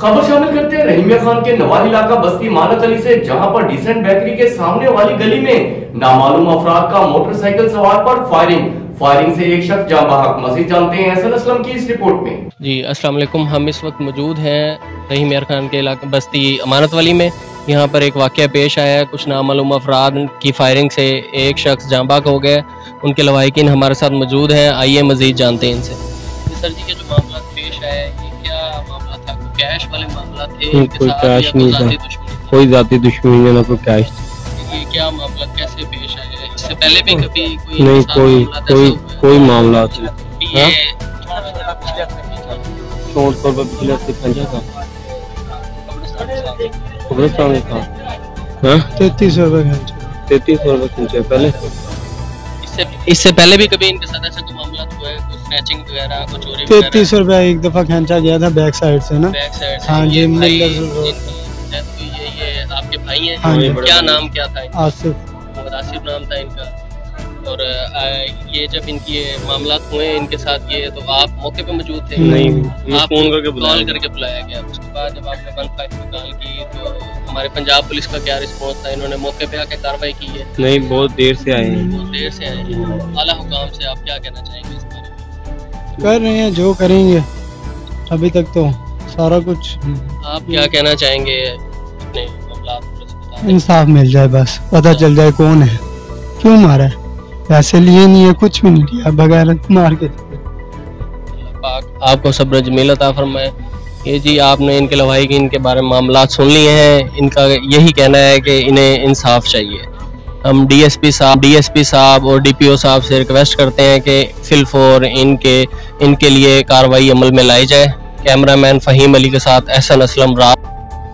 खबर शामिल करते हैं रहीमिया खान के नवाह इलाका बस्ती मानत अली से, जहां पर डिसेंट बेकरी के सामने वाली गली में नामालूम अफराद का मोटरसाइकिल सवार पर फायरिंग से एक शख्स जाँ बहक। मज़ीद जानते हैं एहसन असलम की इस रिपोर्ट में। जी अस्सलाम वालेकुम, हम इस वक्त मौजूद हैं रहीमिया खान के इलाका बस्ती अमानत वाली में। यहाँ पर एक वाक़या पेश आया है, कुछ नामालूम अफराद की फायरिंग से एक शख्स जाँ बहक हो गया। उनके लवाहिकीन हमारे साथ मौजूद हैं, आइए मज़ीद जानते हैं इनसे। सर जी के जो मामला पेश आया है, ये क्या मामला था? कोई कैश वाले मामला थे? कोई कैश नहीं था, कोई जाती दुश्मनी नहीं, ना कोई कैश। ये क्या मामला कैसे पेश आया है? इससे पहले भी कभी कोई नहीं, कोई मामला नहीं। ये शॉर्ट पर पिछले हफ्ते पंजा था, कब्रिस्तान था। हाँ 3300 रुपए खर्चे पहले। इससे पहले भी कभी इनके साथ ऐसा कोई मामला हुआ है? कुछ स्नैचिंग वगैरह, कुछ चोरी? 3300 रुपए एक दफा खींचा गया था बैक साइड से ना। बैक साइड से? हाँ जी, ये आपके भाई हैं? हाँ, क्या नाम क्या था? आसिफ नाम था इनका। और ये जब इनकी मामला हुए इनके साथ, ये तो आप मौके पे मौजूद थे? नहीं, आप फोन करके कॉल करके बुलाया गया। उसके बाद जब आपने 15 में कॉल की तो हमारे पंजाब पुलिस का क्या रिस्पॉन्स था? इन्होंने मौके पे आके कार्रवाई की है? नहीं, बहुत देर से आए हैं। बहुत देर से आए हैं। आला हुकाम से आप क्या कहना चाहेंगे इस बारे में? कर रहे हैं जो करेंगे, अभी तक तो सारा कुछ। आप क्या कहना चाहेंगे? अपने मामला इंसाफ मिल जाए, बस पता चल जाए कौन है, क्यों मारा है। पैसे लिए नहीं है, कुछ भी नहीं लिया, बगैर मार के। पाक आपको सब्र जमील अता फरमाए। ये जी आपने इनके लवाहिकीन के बारे में मामला सुन लिए हैं। इनका यही कहना है कि इन्हें इंसाफ चाहिए। हम डीएसपी साहब और डीपीओ साहब से रिक्वेस्ट करते हैं कि फिलफौर इनके लिए कार्रवाई अमल में लाई जाए। कैमरामैन फ़हीम अली के साथ एहसन असलम, रात।